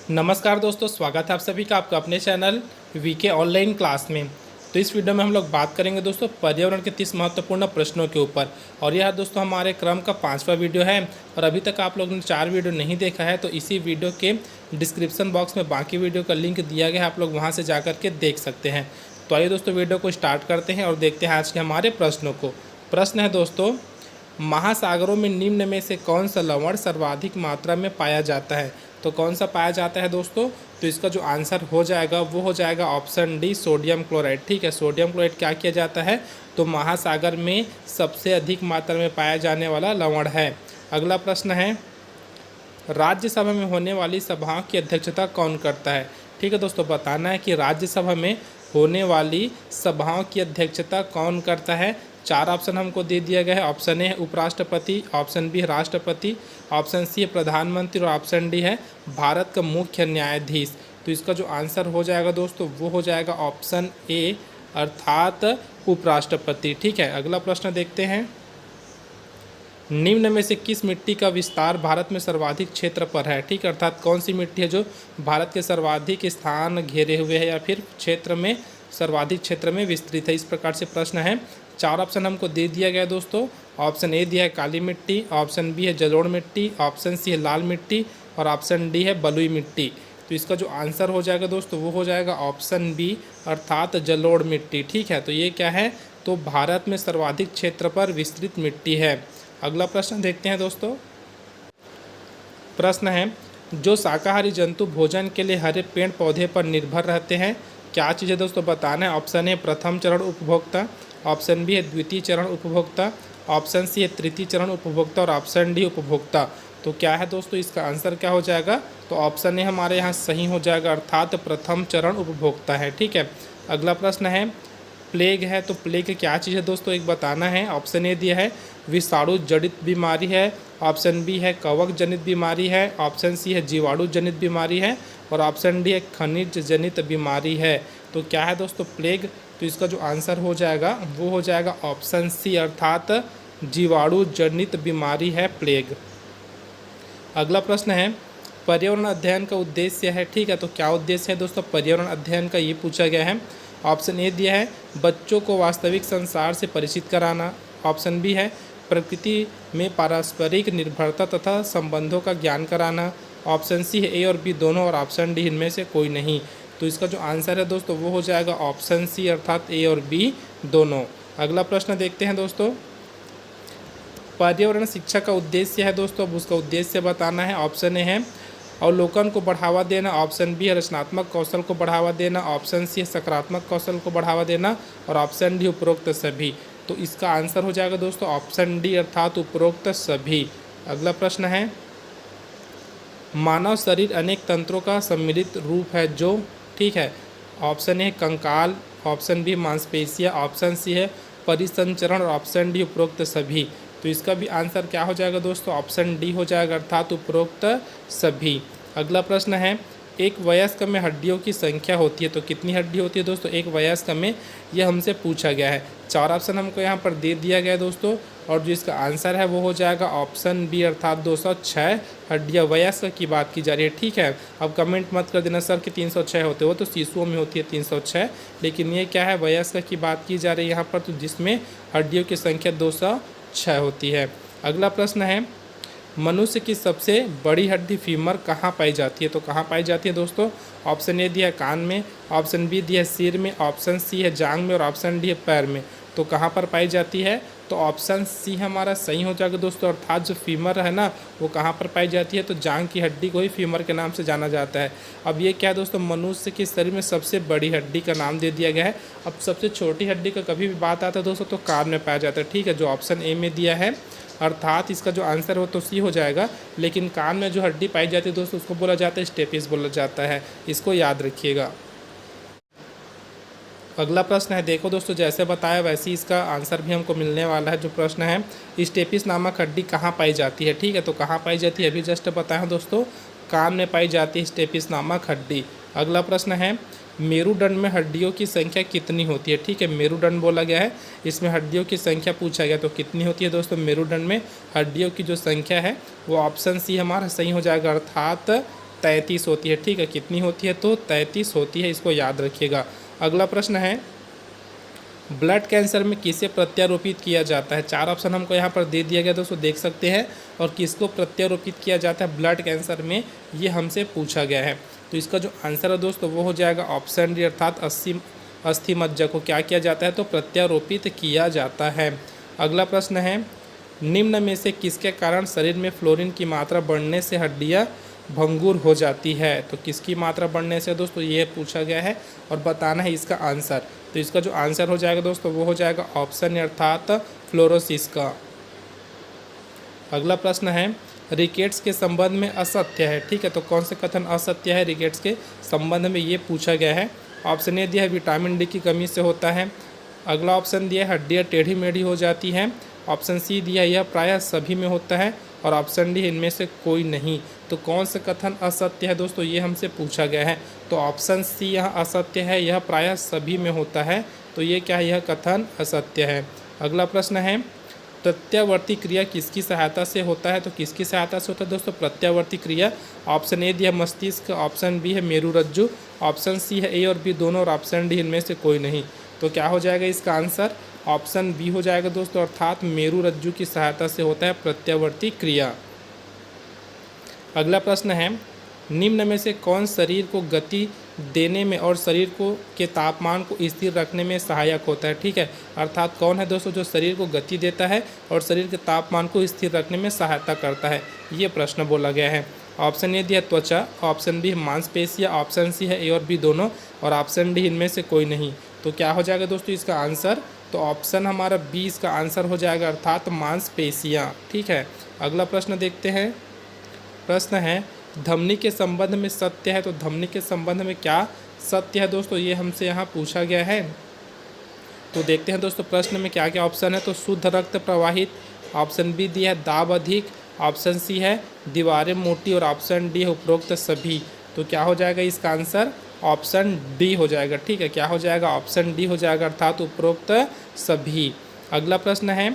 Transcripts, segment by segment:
नमस्कार दोस्तों, स्वागत है आप सभी का आपका अपने चैनल वीके ऑनलाइन क्लास में। तो इस वीडियो में हम लोग बात करेंगे दोस्तों पर्यावरण के 30 महत्वपूर्ण प्रश्नों के ऊपर। और यह दोस्तों हमारे क्रम का 5वां वीडियो है। और अभी तक आप लोगों ने 4 वीडियो नहीं देखा है तो इसी वीडियो के डिस्क्रिप्शन बॉक्स में बाकी वीडियो का लिंक दिया गया है, आप लोग वहाँ से जा के देख सकते हैं। तो आइए दोस्तों वीडियो को स्टार्ट करते हैं और देखते हैं आज के हमारे प्रश्नों को। प्रश्न है दोस्तों, महासागरों में निम्न में से कौन सा लवण सर्वाधिक मात्रा में पाया जाता है? तो कौन सा पाया जाता है दोस्तों? तो इसका जो आंसर हो जाएगा वो हो जाएगा ऑप्शन डी, सोडियम क्लोराइड। ठीक है, सोडियम क्लोराइड क्या किया जाता है तो महासागर में सबसे अधिक मात्रा में पाया जाने वाला लवण है। अगला प्रश्न है, राज्यसभा में होने वाली सभाओं की अध्यक्षता कौन करता है? ठीक है दोस्तों, बताना है कि राज्यसभा में होने वाली सभाओं की अध्यक्षता कौन करता है। 4 ऑप्शन हमको दे दिया गया है। ऑप्शन ए है उपराष्ट्रपति, ऑप्शन बी है राष्ट्रपति, ऑप्शन सी है प्रधानमंत्री और ऑप्शन डी है भारत का मुख्य न्यायाधीश। तो इसका जो आंसर हो जाएगा दोस्तों वो हो जाएगा ऑप्शन ए अर्थात उपराष्ट्रपति। ठीक है, अगला प्रश्न देखते हैं, निम्न में से किस मिट्टी का विस्तार भारत में सर्वाधिक क्षेत्र पर है? ठीक है, अर्थात कौन सी मिट्टी है जो भारत के सर्वाधिक स्थान घेरे हुए है या फिर क्षेत्र में सर्वाधिक क्षेत्र में विस्तृत है। इस प्रकार से प्रश्न है। 4 ऑप्शन हमको दे दिया गया है दोस्तों। ऑप्शन ए दिया है काली मिट्टी, ऑप्शन बी है जलोढ़ मिट्टी, ऑप्शन सी है लाल मिट्टी और ऑप्शन डी है बलुई मिट्टी। तो इसका जो आंसर हो जाएगा दोस्तों वो हो जाएगा ऑप्शन बी अर्थात जलोढ़ मिट्टी। ठीक है, तो ये क्या है तो भारत में सर्वाधिक क्षेत्र पर विस्तृत मिट्टी है। अगला प्रश्न देखते हैं दोस्तों। प्रश्न है, जो शाकाहारी जंतु भोजन के लिए हरे पेड़ पौधे पर निर्भर रहते हैं, क्या चीज़ है दोस्तों बताना है। ऑप्शन ए प्रथम चरण उपभोक्ता, ऑप्शन बी है द्वितीय चरण उपभोक्ता, ऑप्शन सी है तृतीय चरण उपभोक्ता और ऑप्शन डी उपभोक्ता। तो क्या है दोस्तों इसका आंसर क्या हो जाएगा तो ऑप्शन ए हमारे यहाँ सही हो जाएगा अर्थात प्रथम चरण उपभोक्ता है। ठीक है, अगला प्रश्न है, प्लेग है तो प्लेग क्या चीज़ है दोस्तों एक बताना है। ऑप्शन ए दिया है विषाणु जनित बीमारी है, ऑप्शन बी है कवक जनित बीमारी है, ऑप्शन सी है जीवाणु जनित बीमारी है और ऑप्शन डी है खनिज जनित बीमारी है। तो क्या है दोस्तों प्लेग, तो इसका जो आंसर हो जाएगा वो हो जाएगा ऑप्शन सी अर्थात जीवाणु जनित बीमारी है प्लेग। अगला प्रश्न है, पर्यावरण अध्ययन का उद्देश्य है। ठीक है, तो क्या उद्देश्य है दोस्तों पर्यावरण अध्ययन का ये पूछा गया है। ऑप्शन ए दिया है बच्चों को वास्तविक संसार से परिचित कराना, ऑप्शन बी है प्रकृति में पारस्परिक निर्भरता तथा संबंधों का ज्ञान कराना, ऑप्शन सी है ए और बी दोनों और ऑप्शन डी इनमें से कोई नहीं। तो इसका जो आंसर है दोस्तों वो हो जाएगा ऑप्शन सी अर्थात ए और बी दोनों। अगला प्रश्न देखते हैं दोस्तों, पर्यावरण शिक्षा का उद्देश्य है दोस्तों, अब उसका उद्देश्य बताना है। ऑप्शन ए है अवलोकन को बढ़ावा देना, ऑप्शन बी है रचनात्मक कौशल को बढ़ावा देना, ऑप्शन सी है सकारात्मक कौशल को बढ़ावा देना और ऑप्शन डी उपरोक्त सभी। तो इसका आंसर हो जाएगा दोस्तों ऑप्शन डी अर्थात उपरोक्त सभी। अगला प्रश्न है, मानव शरीर अनेक तंत्रों का सम्मिलित रूप है जो, ठीक है, ऑप्शन ए कंकाल, ऑप्शन बी मांसपेशियाँ, ऑप्शन सी है परिसंचरण और ऑप्शन डी उपरोक्त सभी। तो इसका भी आंसर क्या हो जाएगा दोस्तों ऑप्शन डी हो जाएगा अर्थात उपरोक्त सभी। अगला प्रश्न है, एक वयस्क में हड्डियों की संख्या होती है तो कितनी हड्डी होती है दोस्तों एक वयस्क में, यह हमसे पूछा गया है। 4 ऑप्शन हमको यहाँ पर दे दिया गया है दोस्तों और जो इसका आंसर है वो हो जाएगा ऑप्शन बी अर्थात 206 हड्डियाँ वयस्क की बात की जा रही है। ठीक है, अब कमेंट मत कर देना सर कि 306 होते हो तो शिशुओं में होती है 306, लेकिन ये क्या है वयस्क की बात की जा रही है यहाँ पर, तो जिसमें हड्डियों की संख्या 206 होती है। अगला प्रश्न है, मनुष्य की सबसे बड़ी हड्डी फीमर कहाँ पाई जाती है? तो कहाँ पाई जाती है दोस्तों? ऑप्शन ए दिया है कान में, ऑप्शन बी दिया है सिर में, ऑप्शन सी है जांग में और ऑप्शन डी है पैर में। तो कहाँ पर पाई जाती है तो ऑप्शन सी हमारा सही हो जाएगा दोस्तों अर्थात जो फीमर है ना वो कहाँ पर पाई जाती है तो जांग की हड्डी को ही फीमर के नाम से जाना जाता है। अब ये क्या है दोस्तों मनुष्य के शरीर में सबसे बड़ी हड्डी का नाम दे दिया गया है। अब सबसे छोटी हड्डी का कभी भी बात आता है दोस्तों तो कान में पाया जाता है। ठीक है, जो ऑप्शन ए में दिया है अर्थात इसका जो आंसर हो तो सी हो जाएगा, लेकिन कान में जो हड्डी पाई जाती है दोस्तों उसको बोला जाता है स्टेपिस बोला जाता है, इसको याद रखिएगा। अगला प्रश्न है, देखो दोस्तों जैसे बताया वैसे ही इसका आंसर भी हमको मिलने वाला है। जो प्रश्न है, स्टेपिस नामक हड्डी कहाँ पाई जाती है? ठीक है, तो कहाँ पाई जाती है अभी जस्ट बताया दोस्तों कान में पाई जाती है स्टेपिस नामक हड्डी। अगला प्रश्न है, मेरुदंड में हड्डियों की संख्या कितनी होती है? ठीक है, मेरुदंड बोला गया है, इसमें हड्डियों की संख्या पूछा गया तो कितनी होती है दोस्तों मेरुदंड में हड्डियों की जो संख्या है वो ऑप्शन सी हमारा सही हो जाएगा अर्थात 33 होती है। ठीक है, कितनी होती है? तो 33 होती है, इसको याद रखिएगा। अगला प्रश्न है, ब्लड कैंसर में किसे प्रत्यारोपित किया जाता है? 4 ऑप्शन हमको यहाँ पर दे दिया गया दोस्तों, देख सकते हैं। और किसको प्रत्यारोपित किया जाता है ब्लड कैंसर में, ये हमसे पूछा गया है। तो इसका जो आंसर है दोस्तों वो हो जाएगा ऑप्शन डी, अर्थात अस्थि मज्जा को क्या किया जाता है? तो प्रत्यारोपित किया जाता है। अगला प्रश्न है, निम्न में से किसके कारण शरीर में फ्लोरीन की मात्रा बढ़ने से हड्डियाँ भंगुर हो जाती है? तो किसकी मात्रा बढ़ने से दोस्तों, ये पूछा गया है और बताना है इसका आंसर। तो इसका जो आंसर हो जाएगा दोस्तों वो हो जाएगा ऑप्शन अर्थात फ्लोरोसिस का। अगला प्रश्न है, रिकेट्स के संबंध में असत्य है। ठीक है, तो कौन से कथन असत्य है रिकेट्स के संबंध में, ये पूछा गया है। ऑप्शन ए दिया है विटामिन डी की कमी से होता है। अगला ऑप्शन दिया है हड्डियाँ टेढ़ी मेढ़ी हो जाती हैं। ऑप्शन सी दिया यह प्रायः सभी में होता है। और ऑप्शन डी इनमें से कोई नहीं। तो कौन सा कथन असत्य है दोस्तों, ये हमसे पूछा गया है। तो ऑप्शन सी यहाँ असत्य है, यह प्रायः सभी में होता है। तो ये क्या है? यह कथन असत्य है। अगला प्रश्न है, प्रत्यावर्ती क्रिया किसकी सहायता से होता है? तो किसकी सहायता से होता है दोस्तों प्रत्यावर्ती क्रिया? ऑप्शन ए दिया मस्तिष्क, ऑप्शन बी है मेरुरज्जु, ऑप्शन सी है ए और बी दोनों, और ऑप्शन डी इनमें से कोई नहीं। तो क्या हो जाएगा इसका आंसर? ऑप्शन बी हो जाएगा दोस्तों, अर्थात मेरुरज्जु की सहायता से होता है प्रत्यावर्ती क्रिया। अगला प्रश्न है, निम्न में से कौन शरीर को गति देने में और शरीर को के तापमान को स्थिर रखने में सहायक होता है? ठीक है, अर्थात कौन है दोस्तों जो शरीर को गति देता है और शरीर के तापमान को स्थिर रखने में सहायता करता है? ये प्रश्न बोला गया है। ऑप्शन ए दिया त्वचा, ऑप्शन बी मांसपेशियाँ, ऑप्शन सी है ए और बी दोनों, और ऑप्शन डी इनमें से कोई नहीं। तो क्या हो जाएगा दोस्तों इसका आंसर? तो ऑप्शन हमारा बी इसका आंसर हो जाएगा, अर्थात मांसपेशियाँ। ठीक है, अगला प्रश्न देखते हैं। प्रश्न है, धमनी के संबंध में सत्य है। तो धमनी के संबंध में क्या सत्य है दोस्तों, ये हमसे यहाँ पूछा गया है। तो देखते हैं दोस्तों प्रश्न में क्या क्या ऑप्शन है। तो शुद्ध रक्त प्रवाहित, ऑप्शन बी दिया है दाब अधिक, ऑप्शन सी है दीवारें मोटी, और ऑप्शन डी है उपरोक्त सभी। तो क्या हो जाएगा इसका आंसर? ऑप्शन डी हो जाएगा। ठीक है, क्या हो जाएगा? ऑप्शन डी हो जाएगा, अर्थात उपरोक्त सभी। अगला प्रश्न है,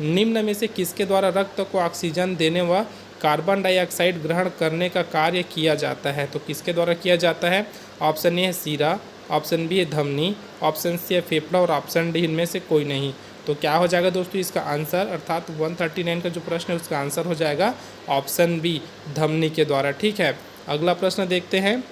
निम्न में से किसके द्वारा रक्त को ऑक्सीजन देने व कार्बन डाइऑक्साइड ग्रहण करने का कार्य किया जाता है? तो किसके द्वारा किया जाता है? ऑप्शन ए है सीरा, ऑप्शन बी है धमनी, ऑप्शन सी है फेफड़ा, और ऑप्शन डी इनमें से कोई नहीं। तो क्या हो जाएगा दोस्तों इसका आंसर? अर्थात 139 का जो प्रश्न है उसका आंसर हो जाएगा ऑप्शन बी, धमनी के द्वारा। ठीक है, अगला प्रश्न देखते हैं।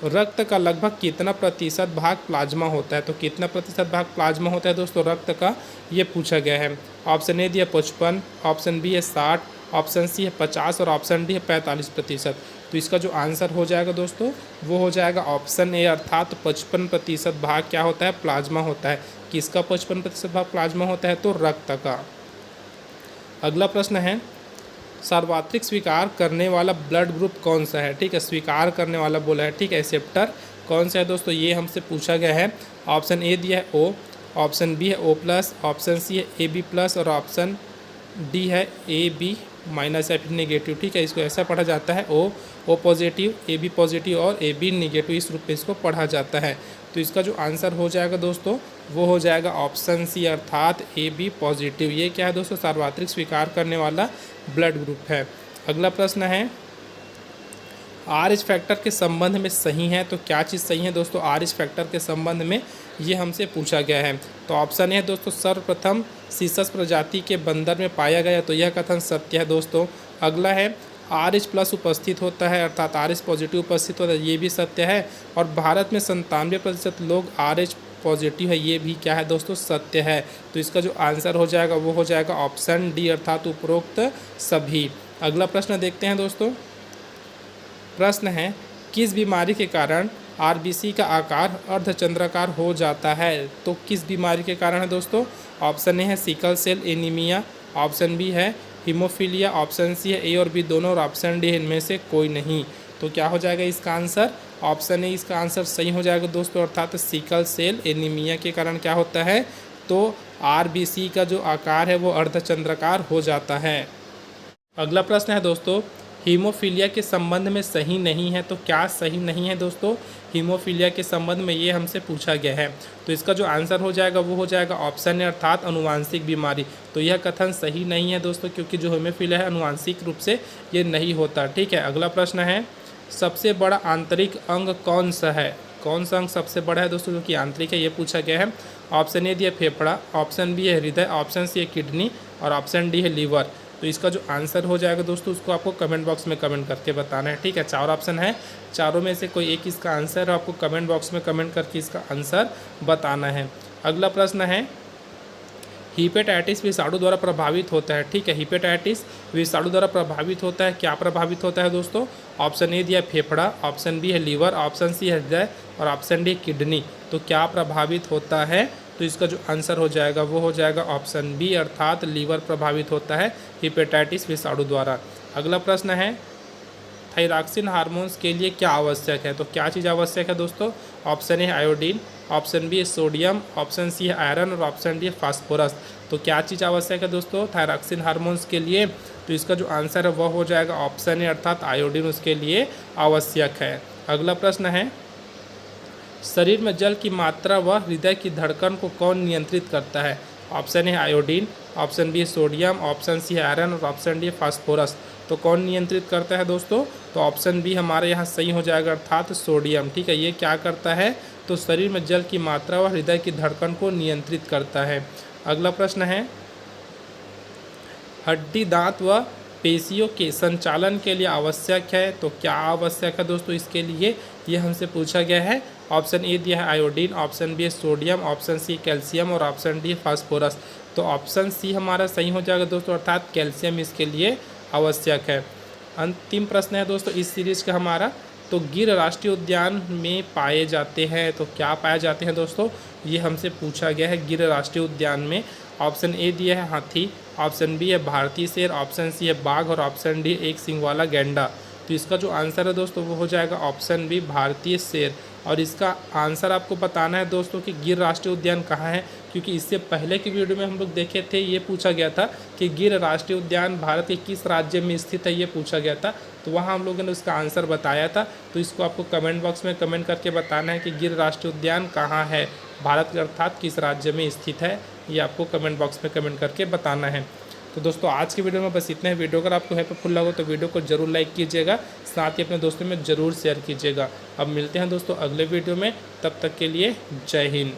रक्त का लगभग कितना प्रतिशत भाग प्लाज्मा होता है? तो कितना प्रतिशत भाग प्लाज्मा होता है दोस्तों रक्त का, ये पूछा गया है। ऑप्शन ए दिया 55, ऑप्शन बी है 60, ऑप्शन सी है 50, और ऑप्शन डी है 45%। तो इसका जो आंसर हो जाएगा दोस्तों वो हो जाएगा ऑप्शन ए, अर्थात 55% भाग क्या होता है? प्लाज्मा होता है। किसका 55% भाग प्लाज्मा होता है? तो रक्त का। अगला प्रश्न है, सार्वत्रिक स्वीकार करने वाला ब्लड ग्रुप कौन सा है? ठीक है, स्वीकार करने वाला बोला है। ठीक है, एक्सेप्टर कौन सा है दोस्तों, ये हमसे पूछा गया है। ऑप्शन ए दिया है ओ, ऑप्शन बी है ओ प्लस, ऑप्शन सी है ए बी प्लस, और ऑप्शन डी है ए बी माइनस या फिर नेगेटिव। ठीक है, इसको ऐसा पढ़ा जाता है O positive, A B positive और ए बी नेगेटिव, इस रूप में इसको पढ़ा जाता है। तो इसका जो आंसर हो जाएगा दोस्तों वो हो जाएगा ऑप्शन सी, अर्थात ए बी पॉजिटिव। ये क्या है दोस्तों? सार्वत्रिक स्वीकार करने वाला ब्लड ग्रुप है। अगला प्रश्न है, आर एच फैक्टर के संबंध में सही है। तो क्या चीज़ सही है दोस्तों आर एच फैक्टर के संबंध में, ये हमसे पूछा गया है। तो ऑप्शन है दोस्तों सर्वप्रथम सीसस प्रजाति के बंदर में पाया गया, तो यह कथन सत्य है दोस्तों। अगला है आर एच प्लस उपस्थित होता है, अर्थात आर एच पॉजिटिव उपस्थित होता है, ये भी सत्य है। और भारत में 97% लोग आर एच पॉजिटिव है, ये भी क्या है दोस्तों? सत्य है। तो इसका जो आंसर हो जाएगा वो हो जाएगा ऑप्शन डी, अर्थात उपरोक्त सभी। अगला प्रश्न देखते हैं दोस्तों। प्रश्न है, किस बीमारी के कारण आरबीसी का आकार अर्धचंद्राकार हो जाता है? तो किस बीमारी के कारण है दोस्तों? ऑप्शन ए है sickle cell anaemia, option B है हीमोफीलिया, ऑप्शन सी है ए और बी दोनों, और ऑप्शन डी इनमें से कोई नहीं। तो क्या हो जाएगा इसका आंसर? ऑप्शन ए इसका आंसर सही हो जाएगा दोस्तों, अर्थात सिकल सेल एनीमिया के कारण क्या होता है? तो आरबीसी का जो आकार है वो अर्धचंद्राकार हो जाता है। अगला प्रश्न है दोस्तों, हीमोफीलिया के संबंध में सही नहीं है। तो क्या सही नहीं है दोस्तों? हीमोफीलिया के संबंध में ये हमसे पूछा गया है। तो इसका जो आंसर हो जाएगा वो हो जाएगा ऑप्शन है, अर्थात अनुवांशिक बीमारी। तो यह कथन सही नहीं है दोस्तों, क्योंकि जो हीमोफीलिया है अनुवांशिक रूप से ये नहीं होता। ठीक है, अगला प्रश्न है, सबसे बड़ा आंतरिक अंग कौन सा है? कौन सा अंग सबसे बड़ा है दोस्तों जो कि आंतरिक है, ये पूछा गया है। ऑप्शन ए दिया फेफड़ा, ऑप्शन बी है हृदय, ऑप्शन सी है किडनी और ऑप्शन डी है लीवर। तो इसका जो आंसर हो जाएगा दोस्तों उसको आपको कमेंट बॉक्स में कमेंट करके बताना है। ठीक है, 4 ऑप्शन है, चारों में से कोई एक इसका आंसर है, आपको कमेंट बॉक्स में कमेंट करके इसका आंसर बताना है। अगला प्रश्न है, हीपेटाइटिस विषाणु द्वारा प्रभावित होता है। ठीक है, हीपेटाइटिस विषाणु द्वारा प्रभावित होता है, क्या प्रभावित होता है दोस्तों? ऑप्शन ए दिया फेफड़ा, ऑप्शन बी है लीवर, ऑप्शन सी है हृदय और ऑप्शन डी किडनी। तो क्या प्रभावित होता है? तो इसका जो आंसर हो जाएगा वो हो जाएगा ऑप्शन बी, अर्थात लीवर प्रभावित होता है हीपेटाइटिस विषाणु द्वारा। अगला प्रश्न है, थायरॉक्सिन हार्मोन्स के लिए क्या आवश्यक है? तो क्या चीज़ आवश्यक है दोस्तों? ऑप्शन ए है आयोडीन, ऑप्शन बी है सोडियम, ऑप्शन सी है आयरन और ऑप्शन डी है फास्फोरस। तो क्या चीज़ आवश्यक है दोस्तों थायरॉक्सिन हार्मोन्स के लिए? तो इसका जो आंसर है वह हो जाएगा ऑप्शन ए, अर्थात आयोडीन उसके लिए आवश्यक है। अगला प्रश्न है, शरीर में जल की मात्रा व हृदय की धड़कन को कौन नियंत्रित करता है? ऑप्शन है आयोडीन, ऑप्शन बी है सोडियम, ऑप्शन सी है आयरन और ऑप्शन डी है फास्फोरस। तो कौन नियंत्रित करता है दोस्तों? तो ऑप्शन बी हमारे यहाँ सही हो जाएगा, अर्थात सोडियम। ठीक है, ये क्या करता है? तो शरीर में जल की मात्रा व हृदय की धड़कन को नियंत्रित करता है। अगला प्रश्न है, हड्डी, दांत व पेशियों के संचालन के लिए आवश्यक है। तो क्या आवश्यक है दोस्तों इसके लिए? ये हमसे पूछा गया है। ऑप्शन ए दिया है आयोडीन, ऑप्शन बी है सोडियम, ऑप्शन सी कैल्शियम और ऑप्शन डी फास्फोरस। तो ऑप्शन सी हमारा सही हो जाएगा दोस्तों, अर्थात कैल्शियम इसके लिए आवश्यक है। अंतिम प्रश्न है दोस्तों इस सीरीज का हमारा, तो गिर राष्ट्रीय उद्यान में पाए जाते हैं। तो क्या पाए जाते हैं दोस्तों? ये हमसे पूछा गया है, गिर राष्ट्रीय उद्यान में। ऑप्शन ए दिया है हाथी, ऑप्शन बी है भारतीय शेर, ऑप्शन सी है बाघ और ऑप्शन डी एक सिंग वाला गैंडा। तो इसका जो आंसर है दोस्तों वो हो जाएगा ऑप्शन बी, भारतीय शेर। और इसका आंसर आपको बताना है दोस्तों कि गिर राष्ट्रीय उद्यान कहाँ है, क्योंकि इससे पहले की वीडियो में हम लोग देखे थे, ये पूछा गया था कि गिर राष्ट्रीय उद्यान भारत के किस राज्य में स्थित है, ये पूछा गया था। तो वहाँ हम लोगों ने उसका आंसर बताया था। तो इसको आपको कमेंट बॉक्स में कमेंट करके बताना है कि गिर राष्ट्रीय उद्यान कहाँ है भारत के, अर्थात किस राज्य में स्थित है, ये आपको कमेंट बॉक्स में कमेंट करके बताना है। तो दोस्तों आज की वीडियो में बस इतना है। वीडियो अगर आपको हेल्पफुल लगा तो वीडियो को जरूर लाइक कीजिएगा, साथ ही अपने दोस्तों में ज़रूर शेयर कीजिएगा। अब मिलते हैं दोस्तों अगले वीडियो में, तब तक के लिए जय हिंद।